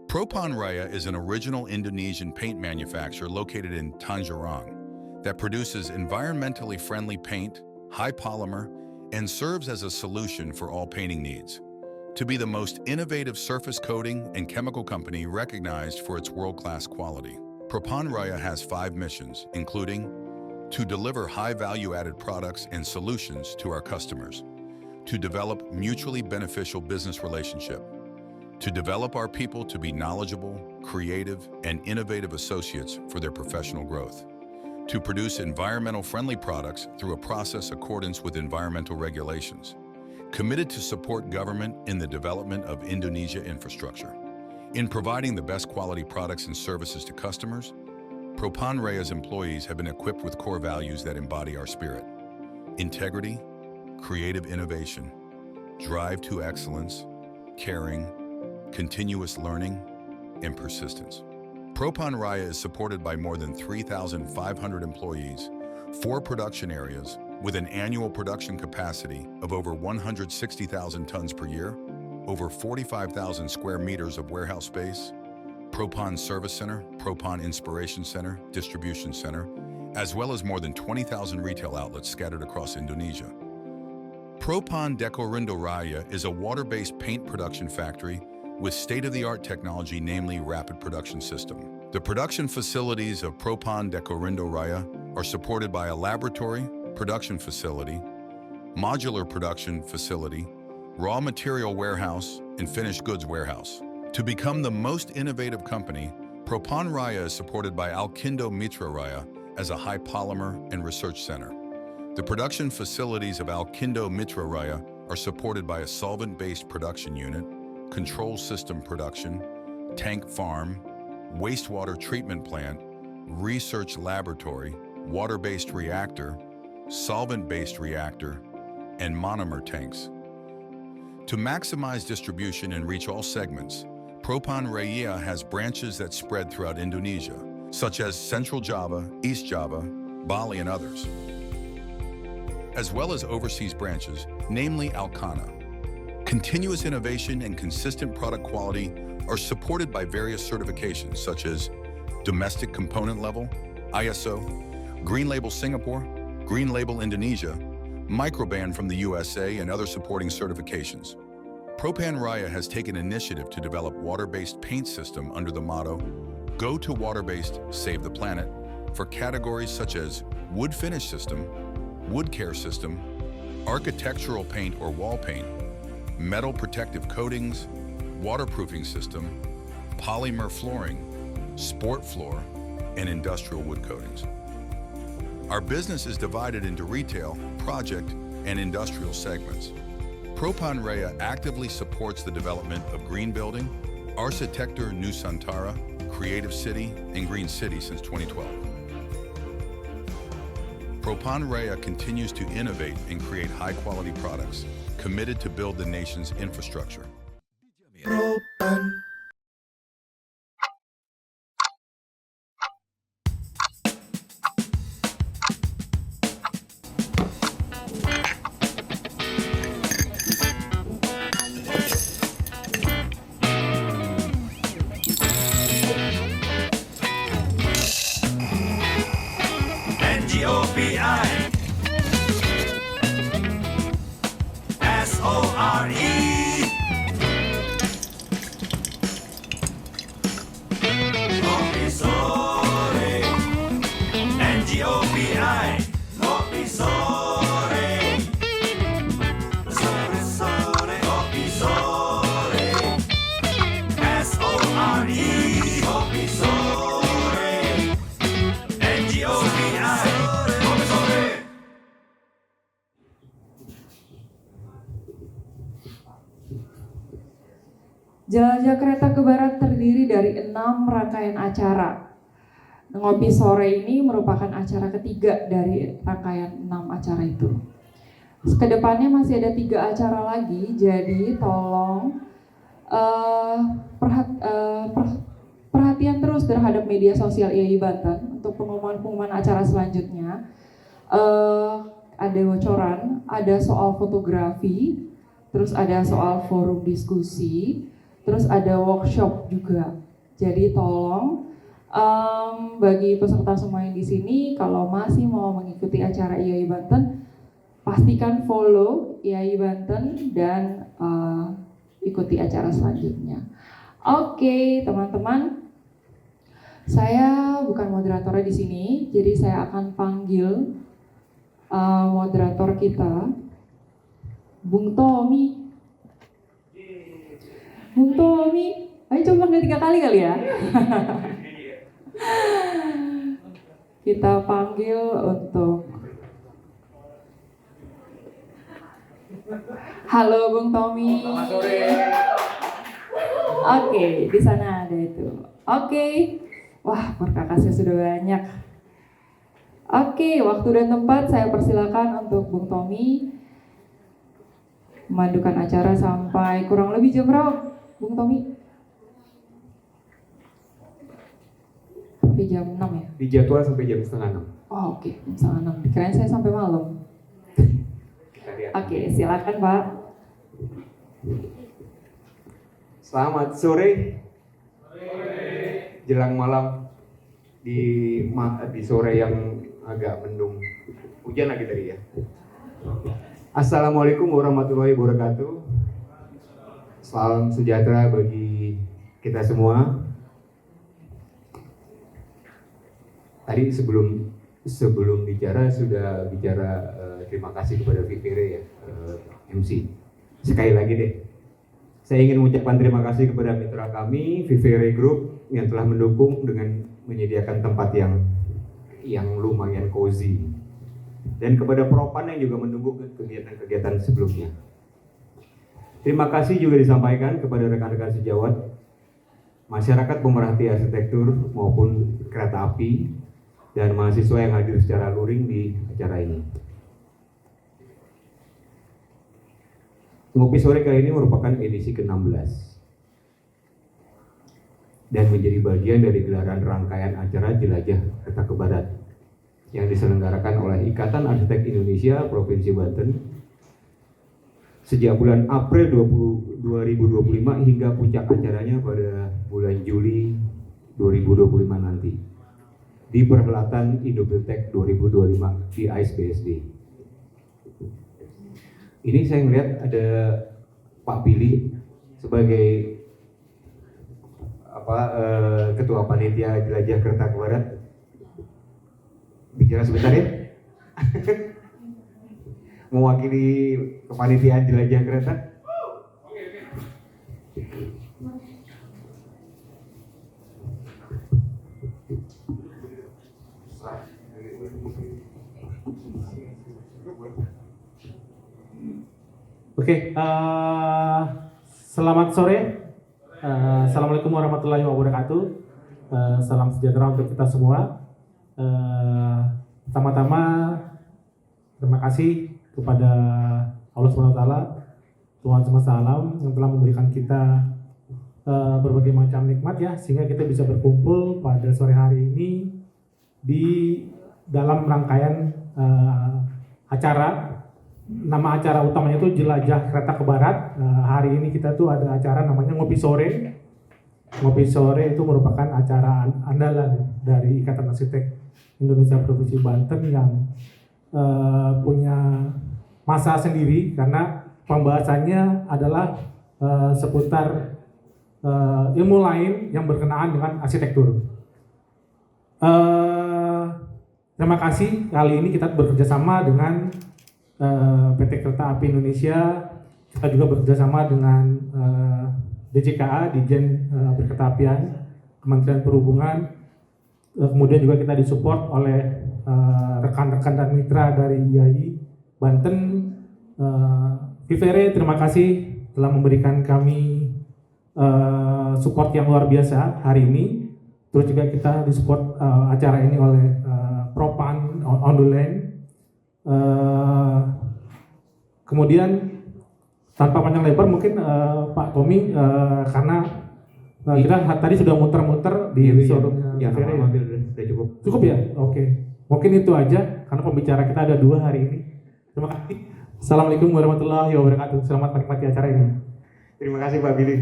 Propon Raya is an original Indonesian paint manufacturer located in Tangerang that produces environmentally friendly paint, high polymer, and serves as a solution for all painting needs. To be the most innovative surface coating and chemical company recognized for its world-class quality, Propon Raya has 5 missions, including to deliver high value-added products and solutions to our customers, to develop mutually beneficial business relationship, to develop our people to be knowledgeable, creative, and innovative associates for their professional growth, to produce environmental-friendly products through a process accordance with environmental regulations, committed to support government in the development of Indonesia infrastructure. In providing the best quality products and services to customers, Propon Raya's employees have been equipped with core values that embody our spirit: integrity, creative innovation, drive to excellence, caring, continuous learning, and persistence. Propon Raya is supported by more than 3,500 employees, 4 production areas, with an annual production capacity of over 160,000 tons per year, over 45,000 square meters of warehouse space, Propon Service Center, Propon Inspiration Center, Distribution Center, as well as more than 20,000 retail outlets scattered across Indonesia. Propon Dekorindo Raya is a water-based paint production factory with state-of-the-art technology, namely rapid production system. The production facilities of Propon Dekorindo Raya are supported by a laboratory, production facility, modular production facility, raw material warehouse, and finished goods warehouse. To become the most innovative company, Propon Raya is supported by Alkindo Mitra Raya as a high polymer and research center. The production facilities of Alkindo Mitra Raya are supported by a solvent-based production unit, control system production, tank farm, wastewater treatment plant, research laboratory, water-based reactor, solvent-based reactor, and monomer tanks. To maximize distribution and reach all segments, Propon Raya has branches that spread throughout Indonesia, such as Central Java, East Java, Bali, and others, as well as overseas branches, namely Alcana. Continuous innovation and consistent product quality are supported by various certifications such as Domestic Component Level, ISO, Green Label Singapore, Green Label Indonesia, Microban from the USA, and other supporting certifications. Propon Raya has taken initiative to develop water-based paint system under the motto, Go to Water-Based, Save the Planet, for categories such as wood finish system, wood care system, architectural paint or wall paint, metal protective coatings, waterproofing system, polymer flooring, sport floor, and industrial wood coatings. Our business is divided into retail, project, and industrial segments. Propon Raya actively supports the development of green building, Arsitektur Nusantara, Creative City, and Green City since 2012. Propon Raya continues to innovate and create high-quality products, committed to build the nation's infrastructure. Propon. NGOPI SORE Ngopi sore NGOPI Ngopi sore Sore sore Ngopi sore SORE Ngopi sore NGOPI Ngopi sore. Jelajah Kereta ke Barat terdiri dari 6 rangkaian acara. Ngopi sore ini merupakan acara ketiga dari rangkaian 6 acara itu. Kedepannya masih ada 3 acara lagi, jadi tolong perhatian terus terhadap media sosial IAI Banten untuk pengumuman-pengumuman acara selanjutnya. Ada bocoran, ada soal fotografi, terus ada soal forum diskusi, terus ada workshop juga. Jadi tolong bagi peserta semua yang di sini, kalau masih mau mengikuti acara IAI Banten, pastikan follow IAI Banten dan ikuti acara selanjutnya. Oke, teman-teman, saya bukan moderatornya di sini, jadi saya akan panggil moderator kita, Bung Tommy. Bung Tommy, ayo coba nggak 3 kali kali ya. Kita panggil untuk halo Bung Tommy. Selamat sore. Oke, di sana ada itu. Oke. Wah, perkakasnya sudah banyak. Oke, waktu dan tempat saya persilakan untuk Bung Tommy memandukan acara sampai kurang lebih jam berapa, Bung Tommy? Sampai jam 6 ya? Di jadwal sampai jam setengah 6. Oh, oke, jam setengah 6. Dikirain saya sampai malam. Kita lihat. Oke, silakan Pak. Selamat sore. Jelang malam di sore yang agak mendung. Hujan lagi tadi ya. Assalamualaikum warahmatullahi wabarakatuh. Salam sejahtera bagi kita semua. Tadi sebelum bicara sudah bicara terima kasih kepada Vivere ya, MC. Sekali lagi deh, saya ingin mengucapkan terima kasih kepada mitra kami Vivere Group yang telah mendukung dengan menyediakan tempat yang lumayan cozy, dan kepada Propan yang juga mendukung kegiatan-kegiatan sebelumnya. Terima kasih juga disampaikan kepada rekan-rekan sejawat, masyarakat pemerhati arsitektur maupun kereta api, dan mahasiswa yang hadir secara luring di acara ini. Ngopi sore kali ini merupakan edisi ke-16 dan menjadi bagian dari gelaran rangkaian acara Jelajah Kereta ke Barat yang diselenggarakan oleh Ikatan Arsitek Indonesia Provinsi Banten sejak bulan April 2025 hingga puncak acaranya pada bulan Juli 2025 nanti di perhelatan Indobuildtek 2025 di ISBSD. Ini saya melihat ada Pak Billy sebagai ketua panitia Jelajah Kereta ke Barat. Bicara sebentar ya. Mewakili kepanitiaan Jelajah Kereta. Oke, selamat sore. Assalamualaikum warahmatullahi wabarakatuh. Salam sejahtera untuk kita semua. Pertama-tama terima kasih kepada Allah SWT, Tuhan semesta alam yang telah memberikan kita berbagai macam nikmat ya, sehingga kita bisa berkumpul pada sore hari ini di dalam rangkaian acara. Nama acara utamanya itu Jelajah Kereta ke Barat. Hari ini kita tuh ada acara namanya Ngopi Sore. Ngopi Sore itu merupakan acara andalan dari Ikatan Arsitek Indonesia Provinsi Banten yang punya masa sendiri karena pembahasannya adalah seputar ilmu lain yang berkenaan dengan arsitektur. Terima kasih, kali ini kita bekerjasama dengan PT Kereta Api Indonesia. Kita juga bekerjasama dengan DJKA, Dijen Perkereta-apian, Kementerian Perhubungan. Kemudian juga kita disupport oleh rekan-rekan dan mitra dari IAI Banten. Vivere, terima kasih telah memberikan kami support yang luar biasa hari ini. Terus juga kita disupport acara ini oleh Propan on the Land. Kemudian tanpa panjang lebar mungkin Pak Tommy karena kita tadi sudah muter-muter di showroomnya Vivere. Sudah cukup. Cukup ya? Oke. Mungkin itu aja karena pembicara kita ada 2 hari ini. Terima kasih. Assalamualaikum warahmatullahi wabarakatuh. Selamat menikmati acara ini. Terima kasih Pak Billy.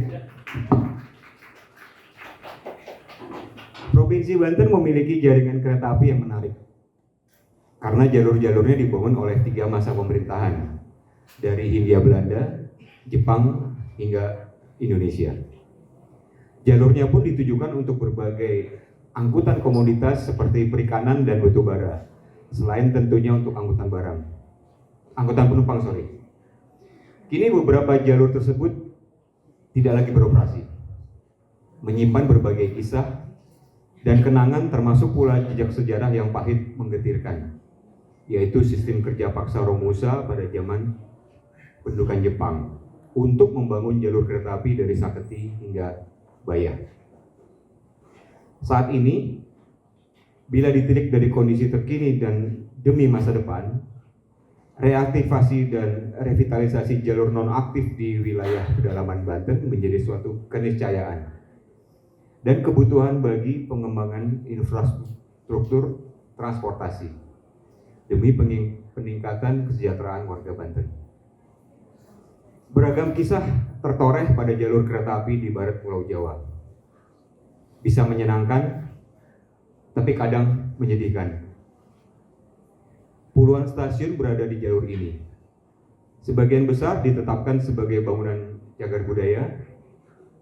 Provinsi Banten memiliki jaringan kereta api yang menarik karena jalur-jalurnya dibangun oleh 3 masa pemerintahan dari Hindia Belanda, Jepang, hingga Indonesia. Jalurnya pun ditujukan untuk berbagai angkutan komoditas seperti perikanan dan batu bara, selain tentunya untuk angkutan penumpang. Kini beberapa jalur tersebut tidak lagi beroperasi, menyimpan berbagai kisah dan kenangan termasuk pula jejak sejarah yang pahit menggetirkan, yaitu sistem kerja paksa Romusa pada zaman pendudukan Jepang untuk membangun jalur kereta api dari Saketi hingga Bayah. Saat ini, bila ditilik dari kondisi terkini dan demi masa depan, reaktivasi dan revitalisasi jalur non-aktif di wilayah pedalaman Banten menjadi suatu keniscayaan dan kebutuhan bagi pengembangan infrastruktur transportasi demi peningkatan kesejahteraan warga Banten. Beragam kisah tertoreh pada jalur kereta api di barat Pulau Jawa. Bisa menyenangkan, tapi kadang menyedihkan. Puluhan stasiun berada di jalur ini. Sebagian besar ditetapkan sebagai bangunan cagar budaya,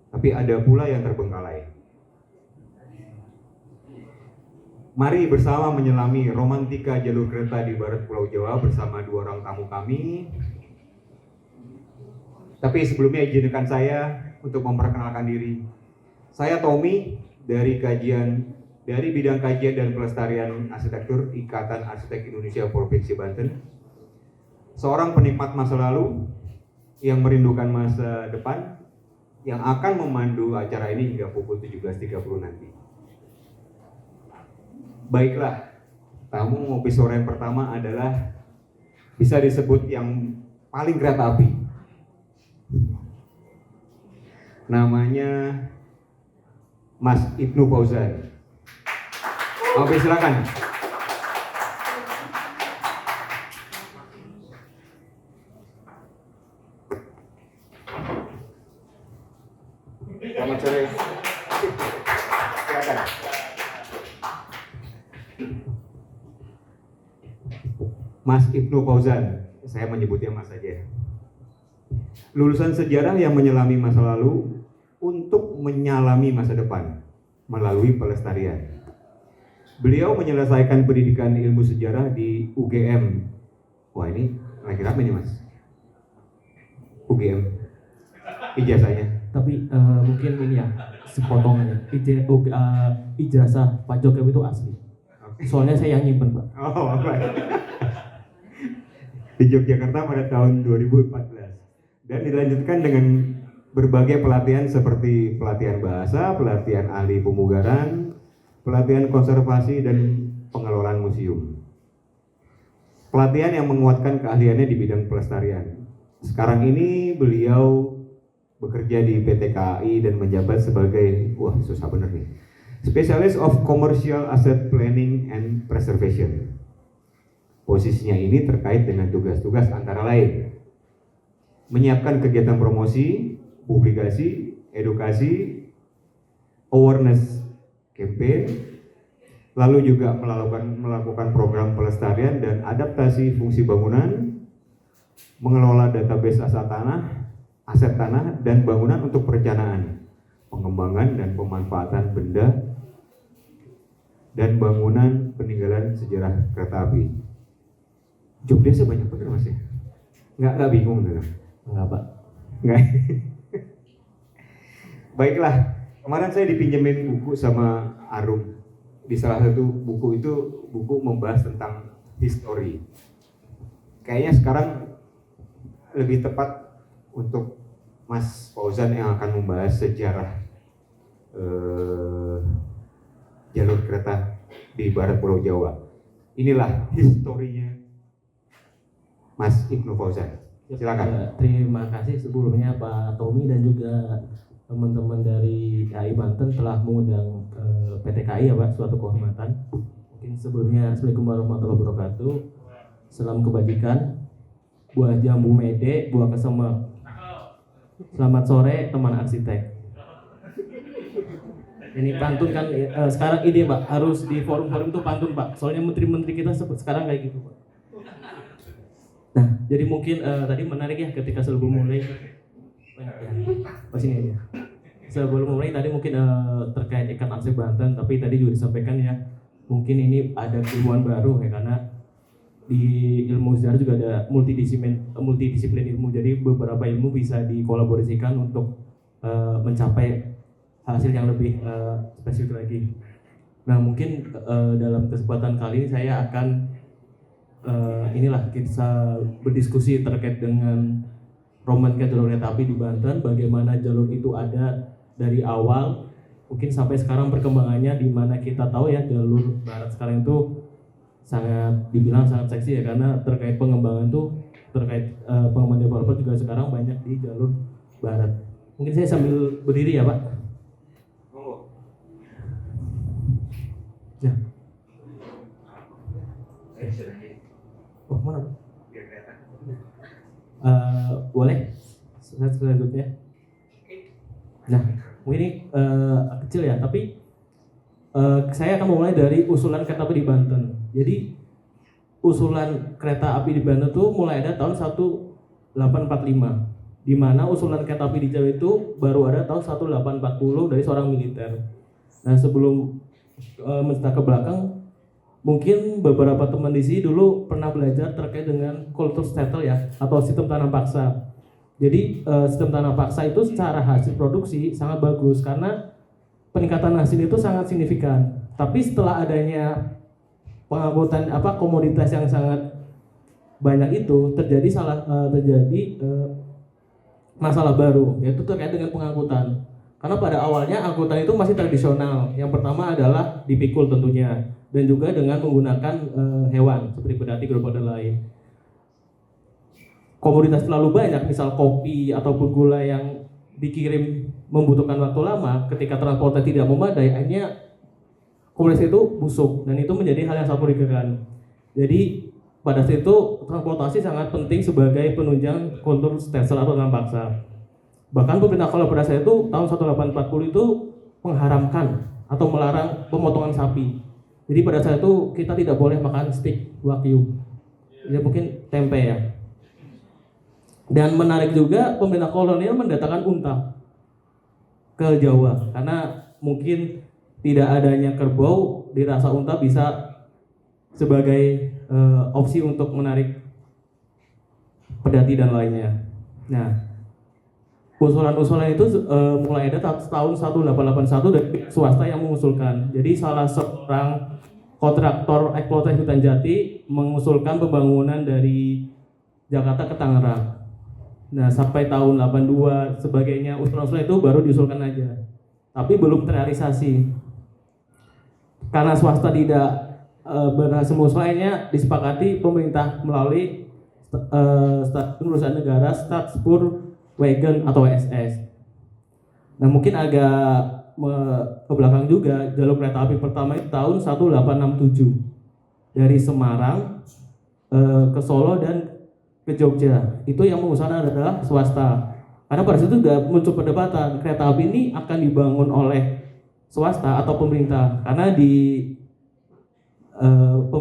tapi ada pula yang terbengkalai. Mari bersama menyelami romantika jalur kereta di barat Pulau Jawa bersama 2 orang tamu kami. Tapi sebelumnya izinkan saya untuk memperkenalkan diri. Saya Tommy dari bidang kajian dan pelestarian arsitektur Ikatan Arsitek Indonesia Provinsi Banten. Seorang penikmat masa lalu yang merindukan masa depan yang akan memandu acara ini hingga pukul 17.30 nanti. Baiklah, tamu ngopi sore yang pertama adalah bisa disebut yang paling kereta api. Namanya Mas Ibnu Fauzan. Oke, silakan. Selamat sore. Silakan. Mas Ibnu Fauzan, saya menyebutnya Mas saja. Lulusan sejarah yang menyelami masa lalu untuk menyalami masa depan melalui pelestarian. Beliau menyelesaikan pendidikan ilmu sejarah di UGM. Wah, ini lagi rame nih Mas. UGM. Ijazahnya. Tapi mungkin ini ya sepotongannya. Ijazah Pak Jokowi itu asli. Soalnya saya yang nyimpen, Pak. Oh, baik. Di Yogyakarta pada tahun 2014 dan dilanjutkan dengan berbagai pelatihan seperti pelatihan bahasa, pelatihan ahli pemugaran, pelatihan konservasi dan pengelolaan museum. Pelatihan yang menguatkan keahliannya di bidang pelestarian. Sekarang ini beliau bekerja di PT KAI dan menjabat sebagai, wah susah bener nih, Specialist of Commercial Asset Planning and Preservation. Posisinya ini terkait dengan tugas-tugas antara lain menyiapkan kegiatan promosi, publikasi, edukasi, awareness campaign, lalu juga melakukan program pelestarian dan adaptasi fungsi bangunan, mengelola database aset tanah dan bangunan untuk perencanaan, pengembangan dan pemanfaatan benda dan bangunan peninggalan sejarah kereta api. Jobnya sebanyak bener Mas ya? Nggak bingung tuh? Enggak, Pak. Nggak. Baiklah, kemarin saya dipinjemin buku sama Arum. Di salah satu buku itu buku membahas tentang history. Kayaknya sekarang lebih tepat untuk Mas Fauzan yang akan membahas sejarah jalur kereta di barat Pulau Jawa. Inilah historinya Mas Ibnu Fauzan. Silakan. Terima kasih sebelumnya Pak Tommy dan juga teman-teman dari KAI Banten telah mengundang PT KAI ya Pak, suatu kehormatan. Mungkin sebelumnya Assalamualaikum warahmatullahi wabarakatuh. Salam kebajikan. Buah jambu mede, buah kesema. Selamat sore teman arsitek. Ini pantun kan sekarang ini Pak, harus di forum-forum itu pantun Pak. Soalnya menteri-menteri kita sekarang kayak gitu Pak. Nah, jadi mungkin tadi menarik ya ketika sebelum mulai banyak ya. Oh, sini aja. Sebelum mulai tadi mungkin terkait ikan arsip Banten, tapi tadi juga disampaikan ya, mungkin ini ada ilmuwan baru ya, karena di ilmu sejarah juga ada multidisiplin ilmu, jadi beberapa ilmu bisa dikolaborasikan untuk mencapai hasil yang lebih spesifik lagi. Nah mungkin dalam kesempatan kali ini saya akan kita berdiskusi terkait dengan romantika jalur kereta api di Banten, bagaimana jalur itu ada dari awal mungkin sampai sekarang perkembangannya, di mana kita tahu ya jalur barat sekarang itu dibilang sangat seksi ya, karena terkait pengembangan tuh terkait pengembangan developer juga sekarang banyak di jalur barat. Mungkin saya sambil berdiri ya Pak. Ya. Oh mana? Boleh. Selanjutnya. Nah, mungkin ini kecil ya, tapi saya akan memulai dari usulan kereta api di Banten. Jadi usulan kereta api di Banten itu mulai ada tahun 1845, di mana usulan kereta api di Jawa itu baru ada tahun 1840 dari seorang militer. Nah sebelum mencerita ke belakang, mungkin beberapa teman di sini dulu pernah belajar terkait dengan kultur shuttle ya, atau sistem tanam paksa. Jadi sistem tanam paksa itu secara hasil produksi sangat bagus karena peningkatan hasil itu sangat signifikan. Tapi setelah adanya pengangkutan komoditas yang sangat banyak itu, terjadi masalah baru, yaitu terkait dengan pengangkutan. Karena pada awalnya angkutan itu masih tradisional. Yang pertama adalah dipikul tentunya, dan juga dengan menggunakan hewan seperti pedati, gerobak dan lain. Komoditas terlalu banyak, misal kopi ataupun gula yang dikirim membutuhkan waktu lama, ketika transportasi tidak memadai, akhirnya komoditas itu busuk, dan itu menjadi hal yang sangat merugikan. Jadi pada saat itu transportasi sangat penting sebagai penunjang kultur stelsel atau tanam paksa. Bahkan pemerintah kalau pada saat itu tahun 1840 itu mengharamkan atau melarang pemotongan sapi. Jadi pada saat itu kita tidak boleh makan steak wagyu, ya mungkin tempe ya. Dan menarik juga, pemerintah kolonial mendatangkan unta ke Jawa karena mungkin tidak adanya kerbau, dirasa unta bisa sebagai opsi untuk menarik pedati dan lainnya. Nah, usulan-usulan itu mulai ada tahun 1881 dari swasta yang mengusulkan. Jadi salah seorang kontraktor eksploitasi hutan jati mengusulkan pembangunan dari Jakarta ke Tangerang. Nah, sampai tahun 82 sebagainya, usulan-usulan itu baru diusulkan aja, tapi belum terrealisasi. Karena swasta tidak berhasil mengusulkannya, disepakati pemerintah melalui Stasiun Perusahaan Negara Staatsspoorwegen atau SS. Nah, mungkin agak ke belakang juga, jalur kereta api pertama itu tahun 1867 dari Semarang ke Solo dan ke Jogja. Itu yang mengusahakan adalah swasta. Karena pada situ sudah muncul perdebatan, kereta api ini akan dibangun oleh swasta atau pemerintah. Karena di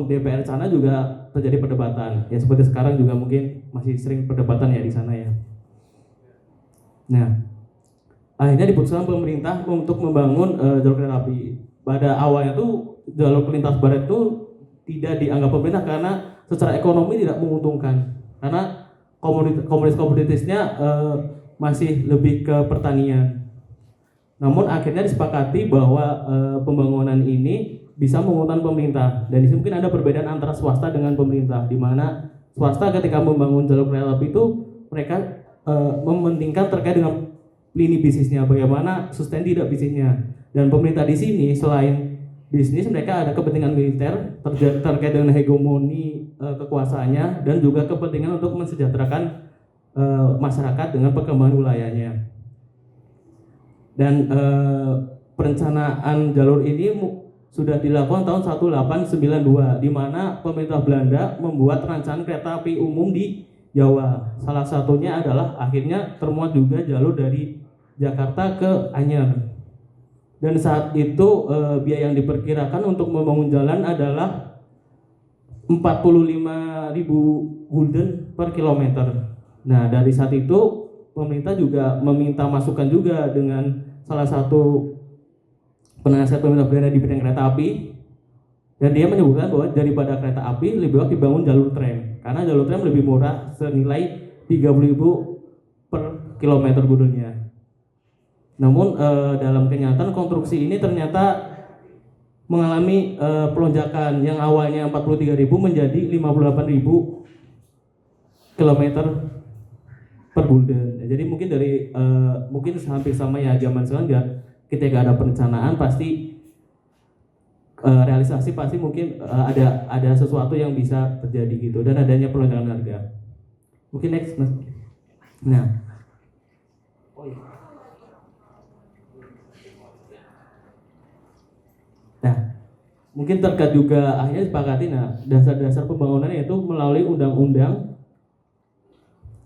DPR sana juga terjadi perdebatan. Ya seperti sekarang juga mungkin masih sering perdebatan ya di sana ya. Nah, akhirnya diputuskan pemerintah untuk membangun jalur kereta api. Pada awalnya tuh jalur lintas barat itu tidak dianggap pemerintah karena secara ekonomi tidak menguntungkan. Karena komoditasnya masih lebih ke pertanian. Namun akhirnya disepakati bahwa pembangunan ini bisa menguntungkan pemerintah. Dan di sini mungkin ada perbedaan antara swasta dengan pemerintah, di mana swasta ketika membangun jalur kereta api itu mereka mementingkan terkait dengan lini bisnisnya, bagaimana sustain tidak bisnisnya. Dan pemerintah di sini selain bisnis, mereka ada kepentingan militer terkait dengan hegemoni kekuasaannya, dan juga kepentingan untuk mensejahterakan masyarakat dengan perkembangan wilayahnya. Dan perencanaan jalur ini sudah dilakukan tahun 1892, di mana pemerintah Belanda membuat rancangan kereta api umum di Jawa. Salah satunya adalah akhirnya termuat juga jalur dari Jakarta ke Anyer. Dan saat itu biaya yang diperkirakan untuk membangun jalan adalah 45.000 gulden per kilometer. Nah, dari saat itu pemerintah juga meminta masukan juga dengan salah satu penasihat pemerintah daerah di bidang kereta api, dan dia menyebutkan bahwa daripada kereta api lebih baik dibangun jalur tram karena jalur tram lebih murah senilai 30.000 per kilometer guldennya. Namun dalam kenyataan konstruksi ini ternyata mengalami pelonjakan yang awalnya 43.000 menjadi 58.000 kilometer per gulden. Jadi mungkin dari mungkin hampir sama ya zaman sekarang ya, ketika ada perencanaan pasti realisasi pasti mungkin ada sesuatu yang bisa terjadi gitu, dan adanya pelonjakan harga. Mungkin next Mas. Nah, mungkin terkait juga akhirnya disepakati. Nah, dasar-dasar pembangunan yaitu melalui Undang-Undang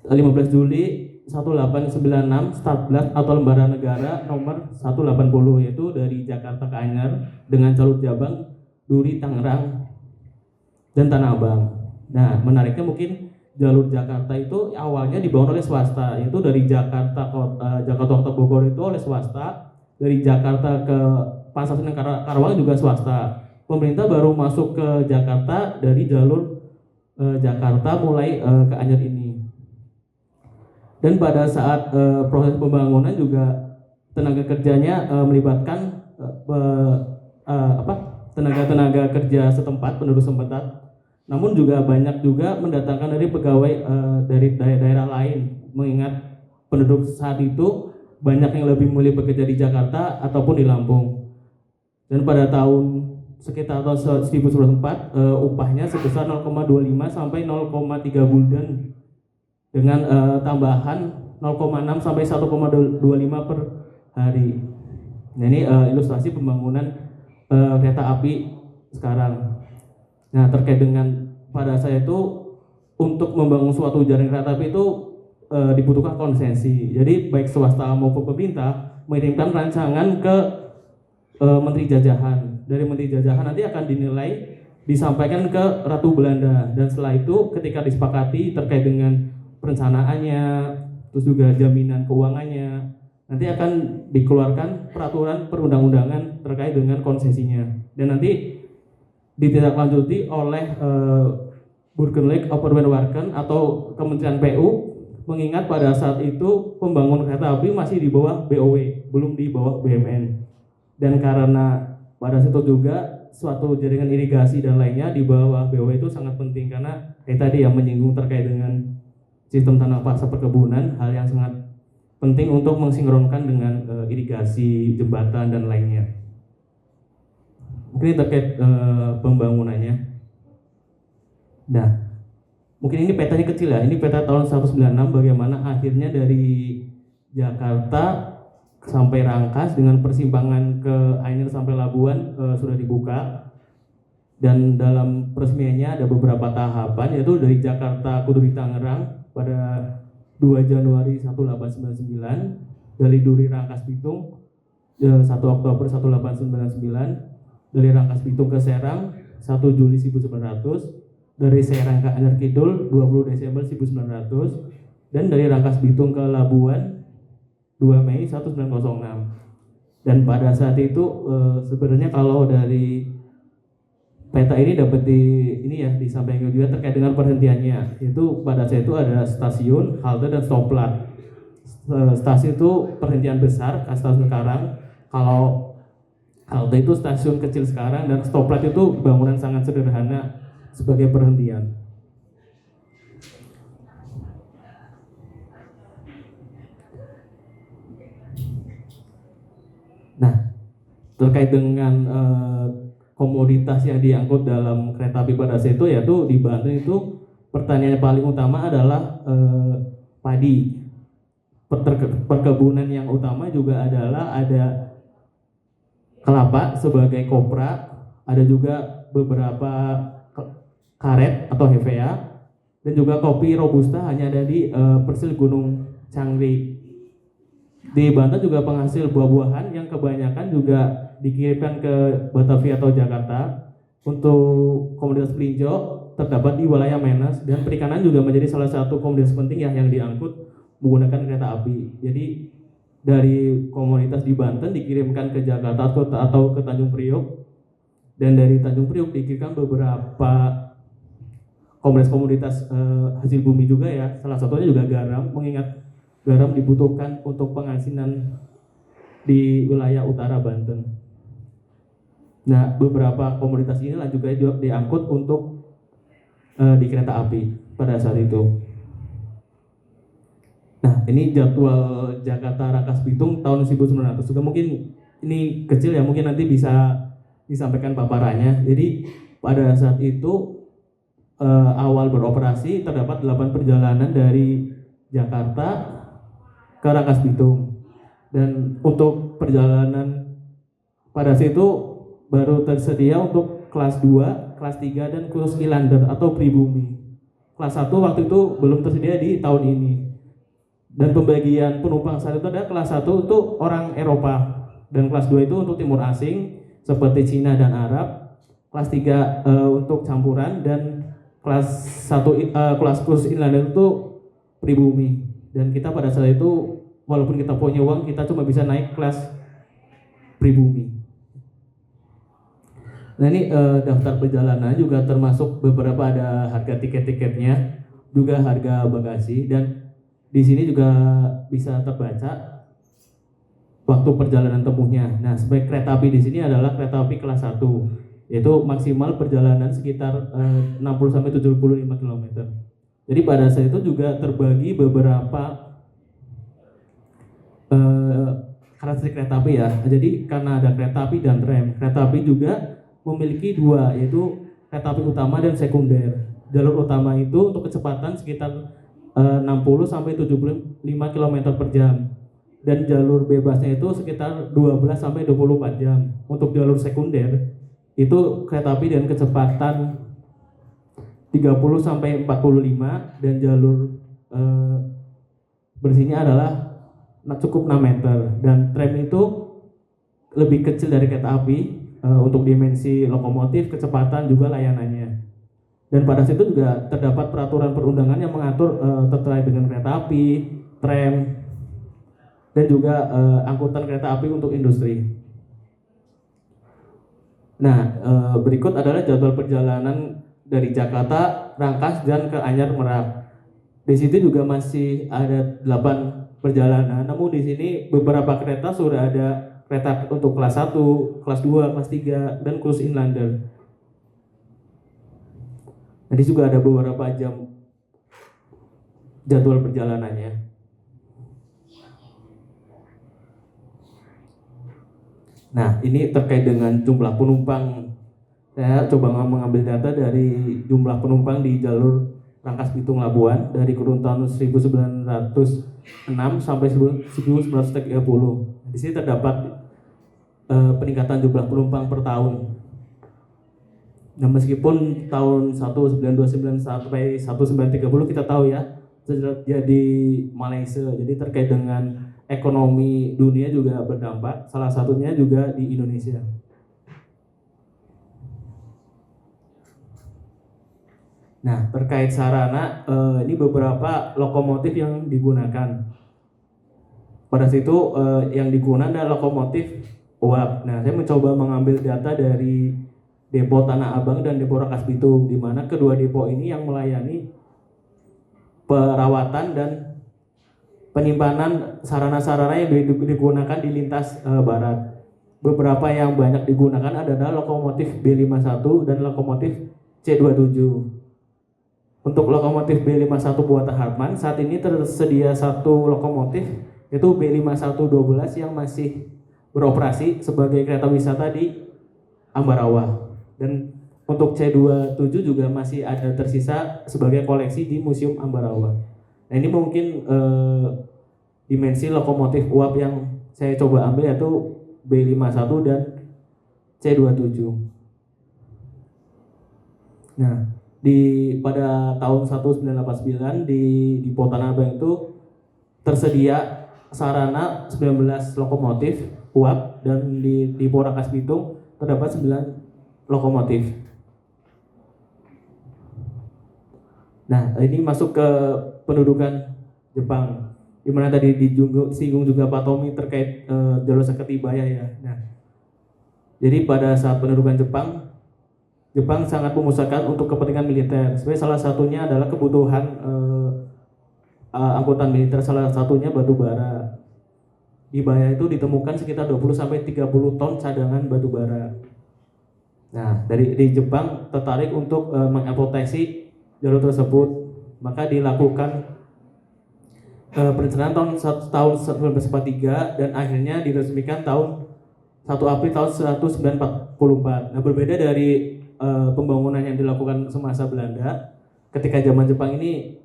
15 Juli 1896 Statblad atau Lembaran Negara nomor 180, yaitu dari Jakarta ke Anyer dengan jalur Jabang, Duri, Tangerang, dan Tanah Abang. Nah, menariknya mungkin jalur Jakarta itu awalnya dibangun oleh swasta, yaitu dari Jakarta Kota Bogor itu oleh swasta, dari Jakarta ke Pasar Senen Karawang juga swasta. Pemerintah baru masuk ke Jakarta dari jalur Jakarta mulai ke Anyer ini. Dan pada saat proses pembangunan juga tenaga kerjanya melibatkan tenaga kerja setempat, penduduk setempat. Namun juga banyak juga mendatangkan dari pegawai dari daerah lain, mengingat penduduk saat itu banyak yang lebih memilih bekerja di Jakarta ataupun di Lampung. Dan pada tahun sekitar tahun 1904 upahnya sebesar 0,25 sampai 0,3 gulden dengan tambahan 0,6 sampai 1,25 per hari. Nah, ini ilustrasi pembangunan kereta api sekarang. Nah, terkait dengan pada saya itu untuk membangun suatu jaringan kereta api itu dibutuhkan konsensi. Jadi baik swasta maupun pemerintah mengirimkan rancangan ke Menteri Jajahan. Dari Menteri Jajahan nanti akan dinilai, disampaikan ke Ratu Belanda, dan setelah itu ketika disepakati terkait dengan perencanaannya, terus juga jaminan keuangannya, nanti akan dikeluarkan peraturan perundang-undangan terkait dengan konsesinya, dan nanti ditindaklanjuti oleh Burgerlijk Overberwaarden atau Kementerian PU, mengingat pada saat itu pembangunan kereta api masih di bawah BOW, belum di bawah BUMN. Dan karena pada saat itu juga suatu jaringan irigasi dan lainnya di bawah BOW itu sangat penting, karena tadi yang menyinggung terkait dengan sistem tanah pasca perkebunan, hal yang sangat penting untuk mensinkronkan dengan irigasi, jembatan, dan lainnya. Mungkin terkait pembangunannya. Nah, mungkin ini petanya kecil ya, ini peta tahun 1996 bagaimana akhirnya dari Jakarta sampai Rangkas dengan persimpangan ke Anyer sampai Labuan sudah dibuka. Dan dalam peresmiannya ada beberapa tahapan, yaitu dari Jakarta ke Duri Tangerang pada 2 Januari 1899, dari Duri Rangkas Bitung 1 Oktober 1899, dari Rangkas Bitung ke Serang 1 Juli 1900, dari Serang ke Anyer Kidul 20 Desember 1900, dan dari Rangkas Bitung ke Labuan 2 Mei 1906. Dan pada saat itu sebenarnya kalau dari peta ini dapat disampaikan juga terkait dengan perhentiannya, itu pada saat itu ada stasiun, halte, dan stoplight. Stasiun itu perhentian besar, stasiun sekarang. Kalau halte itu stasiun kecil sekarang, dan stoplight itu bangunan sangat sederhana sebagai perhentian. Nah, terkait dengan komoditas yang diangkut dalam kereta api pada saat itu, yaitu di Banten itu pertanian yang paling utama adalah padi. Perkebunan yang utama juga adalah ada kelapa sebagai kopra, ada juga beberapa karet atau hevea, dan juga kopi robusta hanya ada di Persil Gunung Cangri. Di Banten juga penghasil buah-buahan yang kebanyakan juga dikirimkan ke Batavia atau Jakarta. Untuk komoditas pelinjo terdapat di wilayah Menes, dan perikanan juga menjadi salah satu komoditas penting yang diangkut menggunakan kereta api. Jadi dari komoditas di Banten dikirimkan ke Jakarta atau ke Tanjung Priok, dan dari Tanjung Priok dikirimkan beberapa komoditas hasil bumi juga ya. Salah satunya juga garam, mengingat garam dibutuhkan untuk pengasinan di wilayah utara Banten. Nah, beberapa komoditas inilah juga diangkut untuk di kereta api pada saat itu. Nah, ini jadwal Jakarta Rangkas Bitung tahun 1900. Juga mungkin ini kecil ya, mungkin nanti bisa disampaikan paparannya. Jadi pada saat itu awal beroperasi terdapat 8 perjalanan dari Jakarta ke Rangkas Bitung. Dan untuk perjalanan pada saat itu baru tersedia untuk kelas 2, kelas 3, dan kurs Inlander atau pribumi. Kelas 1 waktu itu belum tersedia di tahun ini. Dan pembagian penumpang saat itu ada kelas 1 untuk orang Eropa, dan kelas 2 itu untuk timur asing seperti Cina dan Arab, kelas 3 untuk campuran, dan kelas 1 kelas kurs Inlander itu pribumi. Dan kita pada saat itu walaupun kita punya uang, kita cuma bisa naik kelas pribumi. Nah, ini daftar perjalanan juga termasuk beberapa ada harga tiket-tiketnya, juga harga bagasi, dan di sini juga bisa terbaca waktu perjalanan tempuhnya. Nah, sebagai kereta api di sini adalah kereta api kelas 1, yaitu maksimal perjalanan sekitar 60 sampai 75 km. Jadi pada saat itu juga terbagi beberapa karakteristik kereta api ya. Jadi karena ada kereta api dan rem, kereta api juga memiliki 2, yaitu kereta api utama dan sekunder. Jalur utama itu untuk kecepatan sekitar 60 sampai 75 km per jam, dan jalur bebasnya itu sekitar 12 sampai 24 jam. Untuk jalur sekunder itu kereta api dengan kecepatan 30 sampai 45, dan jalur bersihnya adalah cukup 6 meter, dan tram itu lebih kecil dari kereta api untuk dimensi lokomotif, kecepatan, juga layanannya. Dan pada situ juga terdapat peraturan perundangan yang mengatur terkait dengan kereta api, tram, dan juga angkutan kereta api untuk industri. Nah, berikut adalah jadwal perjalanan dari Jakarta, Rangkas, dan ke Anyar Merak. Di situ juga masih ada 8 perjalanan, namun di sini beberapa kereta sudah ada kereta untuk kelas 1, kelas 2, kelas 3, dan kurs Inlander. Jadi juga ada beberapa jam jadwal perjalanannya. Nah, ini terkait dengan jumlah penumpang. Saya coba mengambil data dari jumlah penumpang di jalur Rangkas Bitung Labuan dari kurun tahun 1906 sampai 1930. Di sini terdapat peningkatan jumlah penumpang per tahun. Nah, meskipun tahun 1929 sampai 1930 kita tahu ya terjadi Malaysia, jadi terkait dengan ekonomi dunia juga berdampak, salah satunya juga di Indonesia. Nah, terkait sarana, ini beberapa lokomotif yang digunakan. Pada situ yang digunakan adalah lokomotif uap. Nah, saya mencoba mengambil data dari depo Tanah Abang dan depo Rangkas Bitung, di mana kedua depo ini yang melayani perawatan dan penyimpanan sarana-sarana yang digunakan di lintas barat. Beberapa yang banyak digunakan adalah lokomotif B51 dan lokomotif C27. Untuk lokomotif B51 buatan Hartmann, saat ini tersedia satu lokomotif, yaitu B5112 yang masih beroperasi sebagai kereta wisata di Ambarawa. Dan untuk C27 juga masih ada tersisa sebagai koleksi di Museum Ambarawa. Nah, ini mungkin dimensi lokomotif uap yang saya coba ambil, yaitu B51 dan C27. Nah, pada tahun 1989 di Pau Tanah Abang itu tersedia sarana 19 lokomotif uap, dan di Pau Rangkas Bitung terdapat 9 lokomotif. Nah, ini masuk ke pendudukan Jepang, di mana tadi disinggung juga Pak Tommy terkait jalur Saketibaya ya. Nah, jadi pada saat pendudukan Jepang sangat memusatkan untuk kepentingan militer. Sebenarnya salah satunya adalah kebutuhan angkutan militer, salah satunya batu bara. Di Baya itu ditemukan sekitar 20-30 ton cadangan batu bara. Nah, di Jepang tertarik untuk mengeksploitasi jalur tersebut, maka dilakukan perencanaan tahun 1943 dan akhirnya diresmikan tahun 1 April tahun 1944. Nah, berbeda dari pembangunan yang dilakukan semasa Belanda, ketika zaman Jepang ini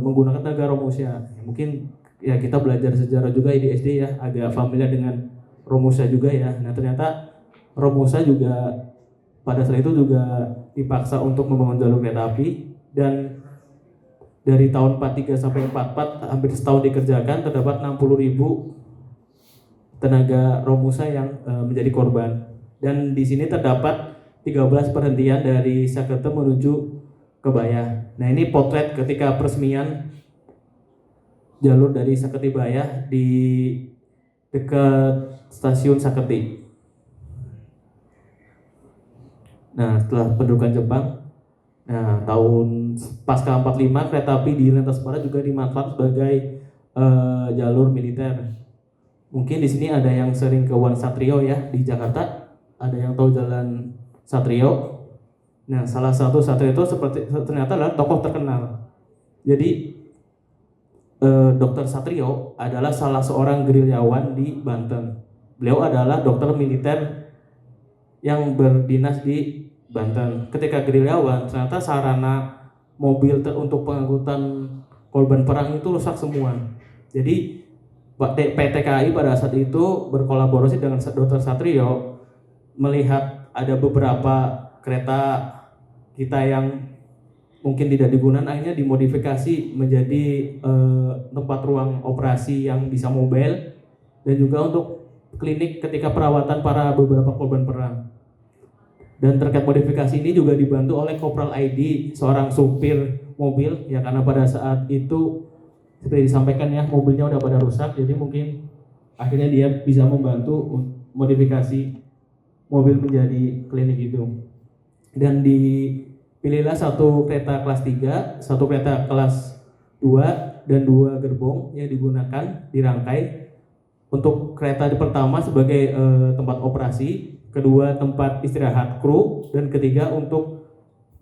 menggunakan tenaga Romusha. Mungkin ya kita belajar sejarah juga di SD ya, agak familiar dengan Romusha juga ya. Nah, ternyata Romusha juga pada saat itu juga dipaksa untuk membangun jalur kereta api, dan dari tahun 43 sampai 44 hampir setahun dikerjakan, terdapat 60.000 tenaga Romusha yang menjadi korban. Dan di sini terdapat 13 perhentian dari Sakete menuju ke Baya. Nah, ini potret ketika peresmian jalur dari Sakete Baya di dekat stasiun Sakete. Nah, setelah pendudukan Jepang, nah tahun pasca 45 kereta api di lintas barat juga dimanfaatkan sebagai jalur militer. Mungkin di sini ada yang sering ke Wan Satrio ya di Jakarta, ada yang tahu Jalan Satrio. Nah, salah satu Satrio itu ternyata adalah tokoh terkenal. Jadi Dr. Satrio adalah salah seorang gerilyawan di Banten. Beliau adalah dokter militer yang berdinas di Banten. Ketika gerilyawan, ternyata sarana mobil untuk pengangkutan korban perang itu rusak semua. Jadi PT KAI pada saat itu berkolaborasi dengan Dr. Satrio, melihat ada beberapa kereta kita yang mungkin tidak digunakan, akhirnya dimodifikasi menjadi tempat ruang operasi yang bisa mobile, dan juga untuk klinik ketika perawatan para beberapa korban perang. Dan terkait modifikasi ini juga dibantu oleh Kopral ID, seorang supir mobil ya, karena pada saat itu seperti disampaikan ya, mobilnya udah pada rusak, jadi mungkin akhirnya dia bisa membantu modifikasi mobil menjadi klinik itu. Dan dipilihlah satu kereta kelas 3, satu kereta kelas 2, dan 2 gerbong yang digunakan dirangkai untuk kereta pertama sebagai tempat operasi, kedua tempat istirahat kru, dan ketiga untuk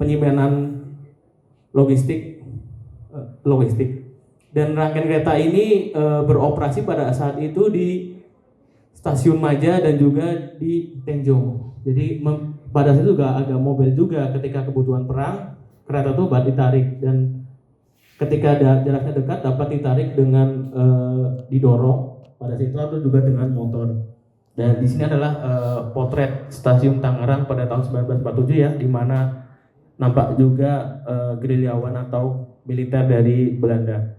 penyimpanan logistik. Dan rangkaian kereta ini beroperasi pada saat itu di Stasiun Maja dan juga di Tenjong. Jadi pada saat itu juga agak mobile juga, ketika kebutuhan perang kereta itu dapat ditarik, dan ketika jaraknya dekat dapat ditarik dengan didorong pada situ, atau juga dengan motor. Dan di sini adalah potret Stasiun Tangerang pada tahun 1947 ya, di mana nampak juga gerilyawan atau militer dari Belanda.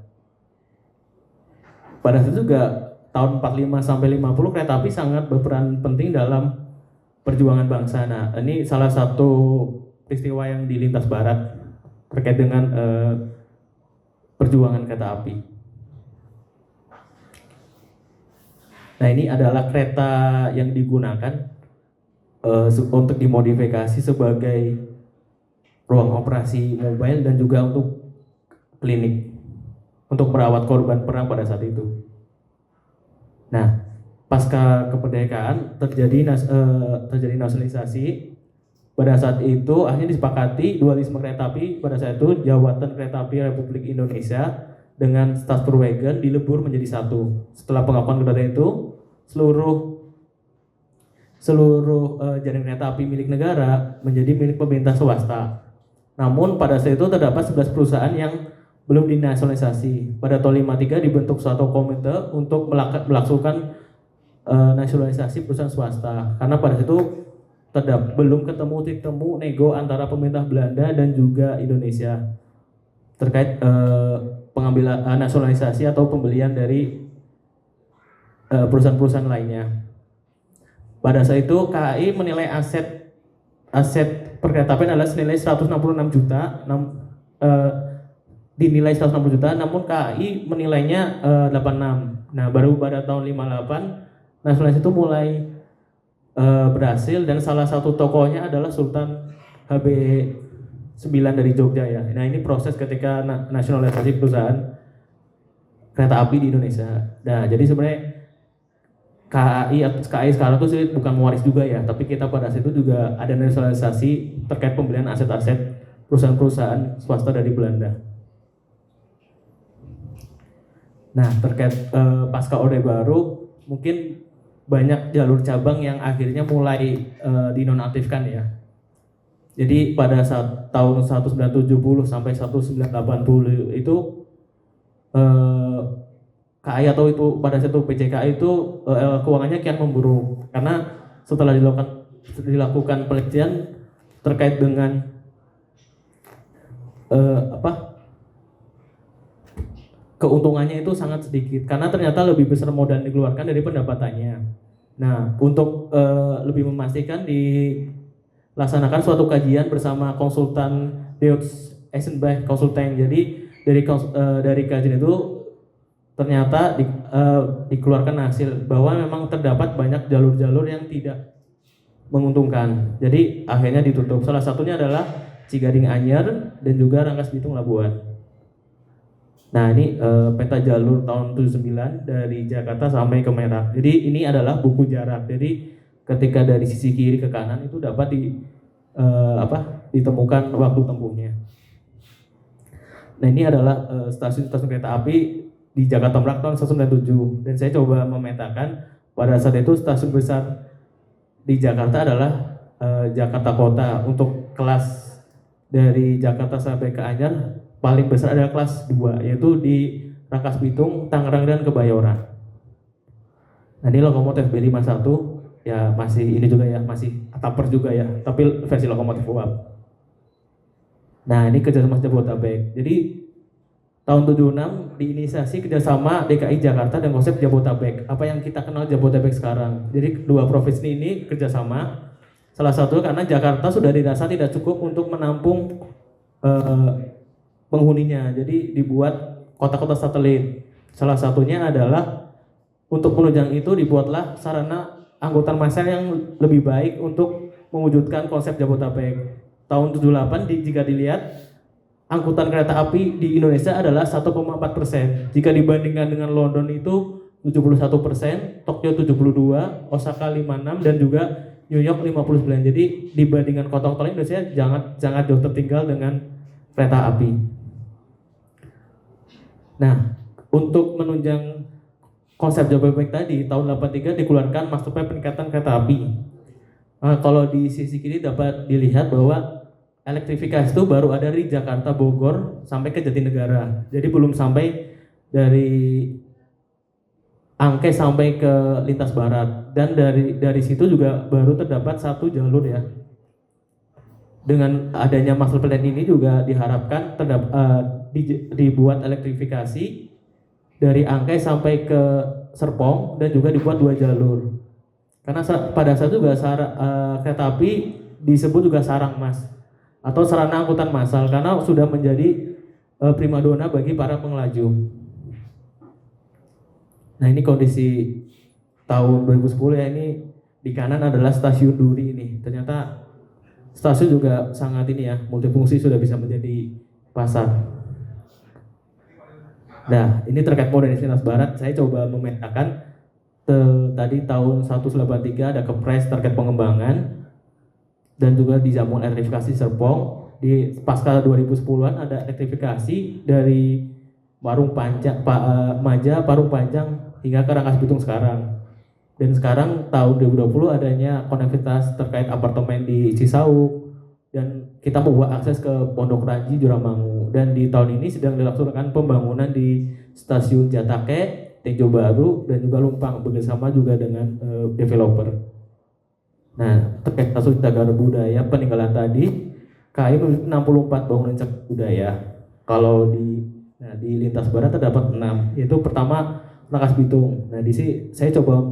Pada saat itu juga tahun 45 sampai 50 kereta api sangat berperan penting dalam perjuangan bangsa. Nah, ini salah satu peristiwa yang di lintas barat terkait dengan perjuangan kereta api. Nah, ini adalah kereta yang digunakan untuk dimodifikasi sebagai ruang operasi mobile dan juga untuk klinik, untuk merawat korban perang pada saat itu. Nah, pasca kemerdekaan terjadi nasionalisasi. Pada saat itu akhirnya disepakati dualisme kereta api. Pada saat itu Jawatan Kereta Api Republik Indonesia dengan Staatsspoorwegen dilebur menjadi satu. Setelah pengakuan kedaulatan itu, seluruh jaringan kereta api milik negara menjadi milik pemerintah swasta. Namun pada saat itu terdapat 11 perusahaan yang belum dinasionalisasi. Pada tahun 53 dibentuk suatu komite untuk melakukan nasionalisasi perusahaan swasta, karena pada saat itu belum ketemu titik temu nego antara pemerintah Belanda dan juga Indonesia terkait pengambilan nasionalisasi atau pembelian dari perusahaan-perusahaan lainnya. Pada saat itu KAI menilai aset perkeretaapian adalah senilai 166 juta, dinilai 160 juta, namun KAI menilainya 86. Nah, baru pada tahun 58 nasionalisasi itu mulai berhasil dan salah satu tokohnya adalah Sultan HB9 dari Jogja ya. Nah, ini proses ketika nasionalisasi perusahaan kereta api di Indonesia. Nah, jadi sebenarnya KAI sekarang itu sih bukan mewaris juga ya, tapi kita pada saat itu juga ada nasionalisasi terkait pembelian aset-aset perusahaan-perusahaan swasta dari Belanda. Nah, terkait pasca Orde Baru, mungkin banyak jalur cabang yang akhirnya mulai dinonaktifkan ya. Jadi pada saat tahun 1970 sampai 1980 itu KAI atau itu pada saat itu PCKI itu keuangannya kian memburuk karena setelah dilakukan penelitian terkait dengan keuntungannya itu sangat sedikit karena ternyata lebih besar modal yang dikeluarkan dari pendapatannya. Nah, untuk lebih memastikan dilaksanakan suatu kajian bersama konsultan Deutsche Eisenbach Consulting. Jadi dari kajian itu ternyata dikeluarkan hasil bahwa memang terdapat banyak jalur-jalur yang tidak menguntungkan. Jadi akhirnya ditutup. Salah satunya adalah Cigading Anyer dan juga Rangkas Bitung Labuan. Nah, ini peta jalur tahun 79 dari Jakarta sampai ke Merak. Jadi ini adalah buku jarak. Jadi ketika dari sisi kiri ke kanan itu dapat ditemukan waktu tempuhnya. Nah, ini adalah stasiun-stasiun kereta api di Jakarta Merak tahun 1997 dan saya coba memetakan pada saat itu stasiun besar di Jakarta adalah Jakarta Kota. Untuk kelas dari Jakarta sampai ke Anyer paling besar adalah kelas 2 yaitu di Rangkas Bitung, Tangerang dan Kebayoran. Nah, ini lokomotif B51 ya, masih ini juga ya, masih taper juga ya, tapi versi lokomotif uap. Nah, ini kerjasama Jabodetabek. Jadi tahun 76 diinisiasi kerjasama DKI Jakarta dan konsep Jabodetabek. Apa yang kita kenal Jabodetabek sekarang. Jadi dua provinsi ini kerjasama. Salah satu karena Jakarta sudah dirasa tidak cukup untuk menampung penghuninya. Jadi dibuat kota-kota satelit. Salah satunya adalah untuk penunjang itu dibuatlah sarana angkutan massal yang lebih baik untuk mewujudkan konsep Jabodetabek. Tahun 78 jika dilihat angkutan kereta api di Indonesia adalah 1,4%. Jika dibandingkan dengan London itu 71%, Tokyo 72%, Osaka 56 dan juga New York 59. Jadi dibandingkan kota-kota Indonesia sangat jauh tertinggal dengan kereta api. Nah, untuk menunjang konsep Jabodetabek tadi, tahun 83 dikeluarkan Master Plan peningkatan kereta api. Kalau di sisi kiri dapat dilihat bahwa elektrifikasi itu baru ada di Jakarta Bogor sampai ke Jatinegara. Jadi belum sampai dari Angke sampai ke lintas barat. Dan dari situ juga baru terdapat satu jalur ya. Dengan adanya Master Plan ini juga diharapkan dibuat elektrifikasi dari Angke sampai ke Serpong dan juga dibuat 2 jalur. Karena pada saat itu juga kereta api disebut juga sarang mas atau sarana angkutan massal karena sudah menjadi primadona bagi para pengelaju. Nah, ini kondisi tahun 2010 ya, ini di kanan adalah stasiun Duri ini. Ternyata stasiun juga sangat ini ya, multifungsi, sudah bisa menjadi pasar. Nah, ini terkait modernisasi barat, saya coba memetakan tadi tahun 183 ada kepres terkait pengembangan dan juga di Jamuan elektrifikasi Serpong. Di pasca 2010-an ada elektrifikasi dari Parung Panjang, Maja, Parung Panjang hingga ke Rangkas Bitung sekarang. Dan sekarang tahun 2020 adanya konektivitas terkait apartemen di Cisauk dan kita membuat akses ke Pondok Ranji, Juramangu. Dan di tahun ini sedang dilaksanakan pembangunan di stasiun Jatake, Tejo Baru dan juga Lumpang bekerjasama juga dengan developer. Nah, terkait kasus cagar budaya peninggalan tadi, KAI memiliki 64 bangunan cagar budaya. Kalau di lintas barat terdapat 6. Yaitu pertama Rangkas Bitung. Nah, di sini saya coba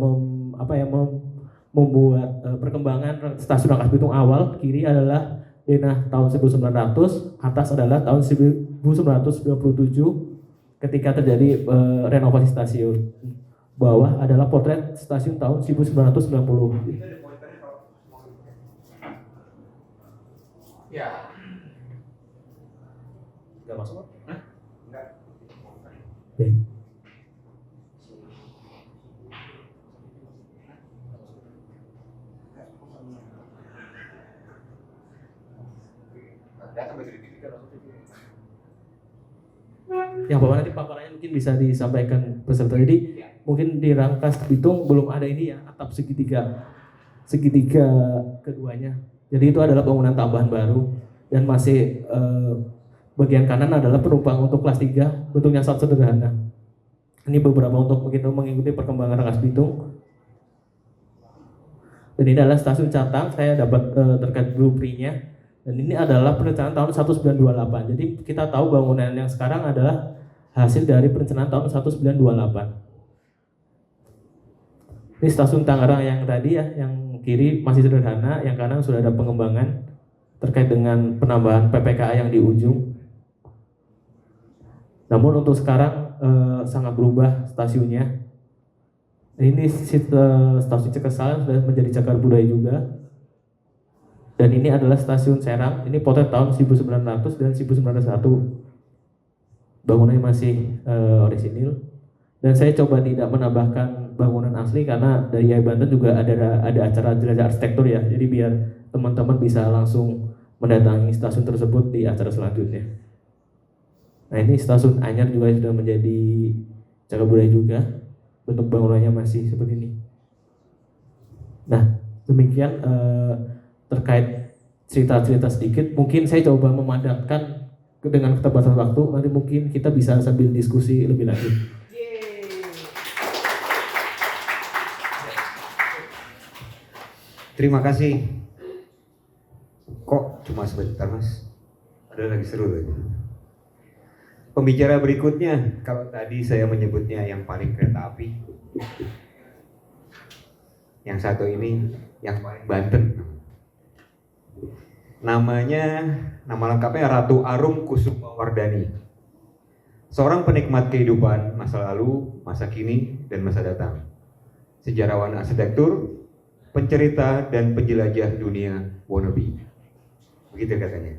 membuat perkembangan stasiun Rangkas Bitung. Awal kiri adalah denah tahun 1900, atas adalah tahun 1997 ketika terjadi renovasi stasiun. Bawah adalah potret stasiun tahun 1990. Ya. Nggak masuk? Enggak. Baik. Yang bawah nanti paparannya mungkin bisa disampaikan peserta. Jadi mungkin di Rangkas Bitung belum ada ini ya, atap segitiga keduanya. Jadi itu adalah bangunan tambahan baru dan masih bagian kanan adalah penumpang untuk kelas 3, bentuknya sangat sederhana. Ini beberapa untuk mengikuti perkembangan Rangkas Bitung. Dan ini adalah stasiun Catang, saya dapat terkait blueprint-nya. Dan ini adalah perencanaan tahun 1928. Jadi kita tahu bangunan yang sekarang adalah hasil dari perencanaan tahun 1928. Ini stasiun Tangerang yang tadi ya, yang kiri masih sederhana, yang kanan sudah ada pengembangan terkait dengan penambahan PPKA yang di ujung. Namun untuk sekarang sangat berubah stasiunnya. Ini stasiun Cekesal sudah menjadi cagar budaya juga. Dan ini adalah stasiun Serang. Ini potret tahun 1900 dan 1901. Bangunannya masih orisinil. Dan saya coba tidak menambahkan bangunan asli karena dari IAI Banten juga ada acara jelajah arsitektur ya. Jadi biar teman-teman bisa langsung mendatangi stasiun tersebut di acara selanjutnya. Nah, ini stasiun Anyar juga sudah menjadi cagar budaya juga. Bentuk bangunannya masih seperti ini. Nah, demikian terkait cerita-cerita sedikit. Mungkin saya coba memadamkan dengan keterbatasan waktu. Nanti mungkin kita bisa sambil diskusi lebih lanjut. Terima kasih. Kok cuma sebentar, Mas? Ada lagi seru lagi. Pembicara berikutnya, kalau tadi saya menyebutnya yang paling kereta api, yang satu ini yang paling Banten. Nama lengkapnya Ratu Arum Kusuma Wardani. Seorang penikmat kehidupan masa lalu, masa kini, dan masa datang. Sejarawan arsitektur, pencerita dan penjelajah dunia wannabe. Begitu katanya.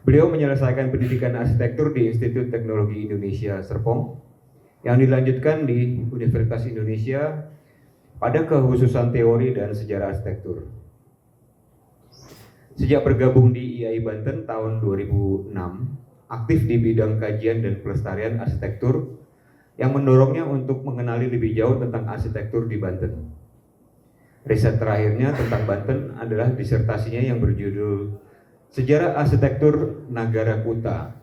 Beliau menyelesaikan pendidikan arsitektur di Institut Teknologi Indonesia Serpong yang dilanjutkan di Universitas Indonesia pada kekhususan teori dan sejarah arsitektur. Sejak bergabung di IAI Banten tahun 2006, aktif di bidang kajian dan pelestarian arsitektur yang mendorongnya untuk mengenali lebih jauh tentang arsitektur di Banten. Riset terakhirnya tentang Banten adalah disertasinya yang berjudul Sejarah Arsitektur Nagara Kuta,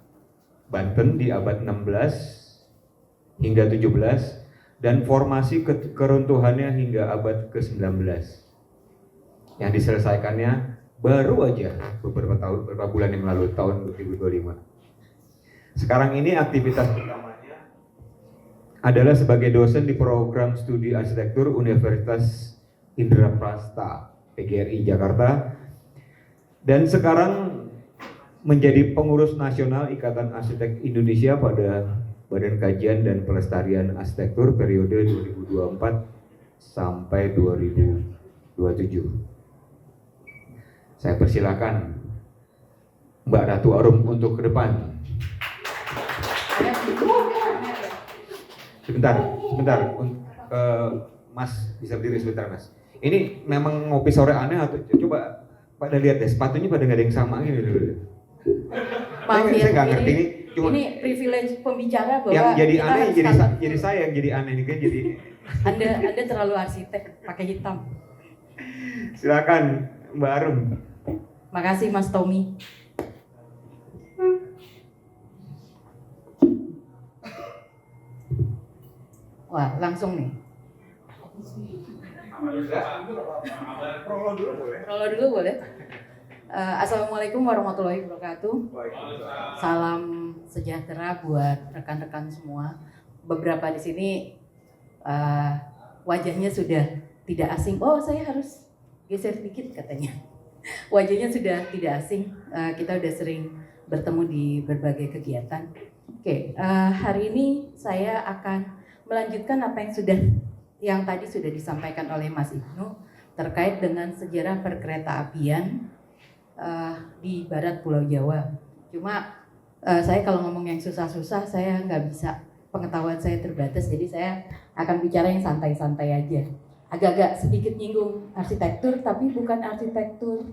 Banten di abad 16 hingga 17 dan formasi keruntuhannya hingga abad ke-19. Yang diselesaikannya baru aja beberapa bulan yang lalu, tahun 2025. Sekarang ini aktivitas utamanya adalah sebagai dosen di program studi arsitektur Universitas Indraprasta PGRI Jakarta, dan sekarang menjadi pengurus nasional Ikatan Arsitek Indonesia pada Badan Kajian dan Pelestarian Arsitektur periode 2024 sampai 2027. Saya persilakan Mbak Ratu Arum untuk ke depan. Sebentar, Mas bisa berdiri sebentar, Mas. Ini memang ngopi sore aneh atau coba pada lihat deh, sepatunya pada nggak ada yang sama gitu. Maaf ya, saya nggak ngerti ini. Cuma ini privilege pembicara bahwa yang jadi kita aneh harus jadi saya yang jadi aneh nih kan jadi. Anda terlalu arsitek pakai hitam. Silakan Mbak Arum. Makasih Mas Tommy. Wah, langsung nih. Prolo dulu boleh. Assalamualaikum warahmatullahi wabarakatuh. Salam sejahtera buat rekan-rekan semua. Beberapa di sini wajahnya sudah tidak asing. Oh, saya harus geser dikit katanya. Wajahnya sudah tidak asing. Kita udah sering bertemu di berbagai kegiatan. Oke, hari ini saya akan melanjutkan apa yang tadi sudah disampaikan oleh Mas Ibnu terkait dengan sejarah perkereta apian di barat Pulau Jawa. Cuma saya kalau ngomong yang susah-susah saya nggak bisa, pengetahuan saya terbatas, jadi saya akan bicara yang santai-santai aja. Agak-agak sedikit nyinggung arsitektur, tapi bukan arsitektur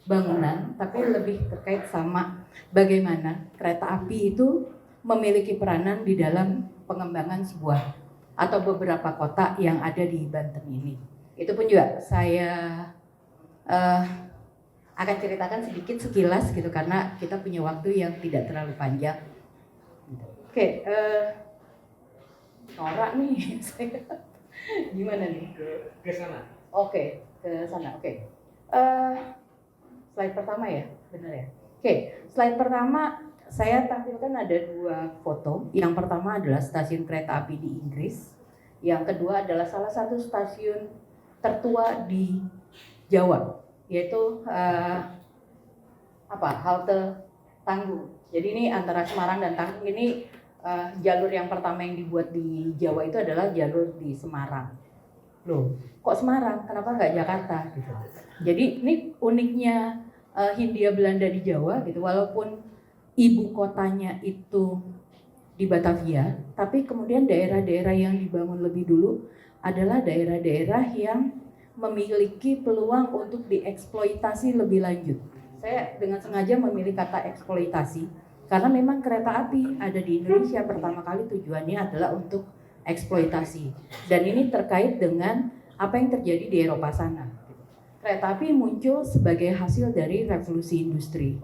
bangunan, tapi lebih terkait sama bagaimana kereta api itu memiliki peranan di dalam pengembangan sebuah atau beberapa kota yang ada di Banten ini. Itu pun juga saya akan ceritakan sedikit sekilas gitu karena kita punya waktu yang tidak terlalu panjang. Oke, norak nih saya. Gimana nih? Ke sana. Oke, ke sana. Oke. Slide pertama ya, benar ya? Oke, slide pertama saya tampilkan ada 2 foto. Yang pertama adalah stasiun kereta api di Inggris. Yang kedua adalah salah satu stasiun tertua di Jawa, yaitu halte Tanggung. Jadi ini antara Semarang dan Tanggung ini jalur yang pertama yang dibuat di Jawa itu adalah jalur di Semarang. Loh, kok Semarang? Kenapa nggak Jakarta? Gitu. Jadi ini uniknya Hindia Belanda di Jawa gitu, walaupun ibu kotanya itu di Batavia, tapi kemudian daerah-daerah yang dibangun lebih dulu adalah daerah-daerah yang memiliki peluang untuk dieksploitasi lebih lanjut. Saya dengan sengaja memilih kata eksploitasi karena memang kereta api ada di Indonesia pertama kali tujuannya adalah untuk eksploitasi. Dan ini terkait dengan apa yang terjadi di Eropa sana. Kereta api muncul sebagai hasil dari revolusi industri.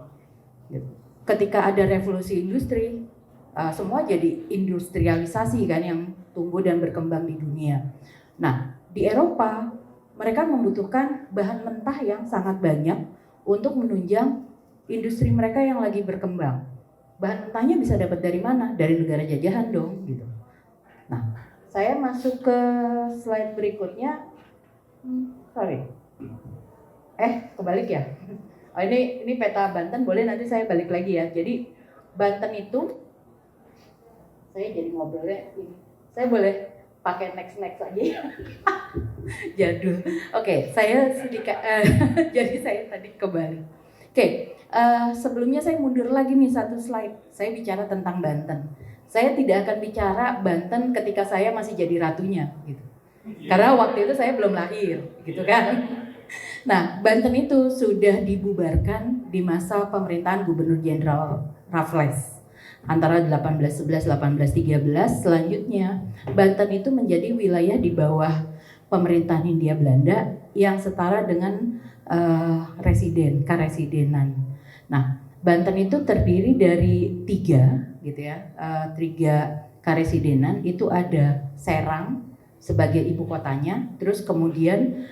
Ketika ada revolusi industri, semua jadi industrialisasi kan yang tumbuh dan berkembang di dunia. Nah, di Eropa mereka membutuhkan bahan mentah yang sangat banyak untuk menunjang industri mereka yang lagi berkembang. Bahan mentahnya bisa dapat dari mana? Dari negara jajahan dong, gitu. Nah, saya masuk ke slide berikutnya. Kebalik ya. Oh, ini peta Banten, boleh nanti saya balik lagi ya. Jadi Banten itu, saya jadi ngobrolnya ini. Saya boleh pakai next aja ya. Jadul. Oke, saya sedikit jadi saya tadi kebalik. Oke, sebelumnya saya mundur lagi nih 1 slide. Saya bicara tentang Banten. Saya tidak akan bicara Banten ketika saya masih jadi ratunya, gitu. Karena waktu itu saya belum lahir, gitu kan. Nah, Banten itu sudah dibubarkan di masa pemerintahan Gubernur Jenderal Raffles antara 1811-1813. Selanjutnya, Banten itu menjadi wilayah di bawah pemerintahan Hindia Belanda yang setara dengan karesidenan. Nah, Banten itu terdiri dari 3 gitu ya, 3 karesidenan. Itu ada Serang sebagai ibu kotanya, terus kemudian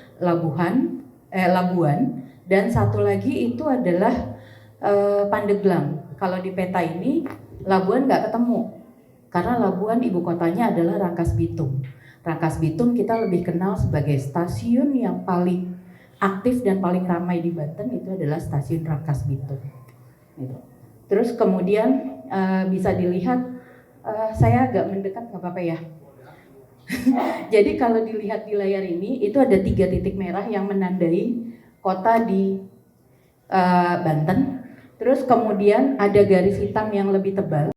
Labuan, dan satu lagi itu adalah Pandeglang. Kalau di peta ini Labuan nggak ketemu karena Labuan ibu kotanya adalah Rangkas Bitung. Rangkas Bitung kita lebih kenal sebagai stasiun yang paling aktif dan paling ramai di Banten, itu adalah stasiun Rangkas Bitung. Gitu. Terus kemudian bisa dilihat, saya agak mendekat nggak apa-apa ya. Jadi kalau dilihat di layar ini, itu ada 3 titik merah yang menandai kota di Banten. Terus kemudian ada garis hitam yang lebih tebal.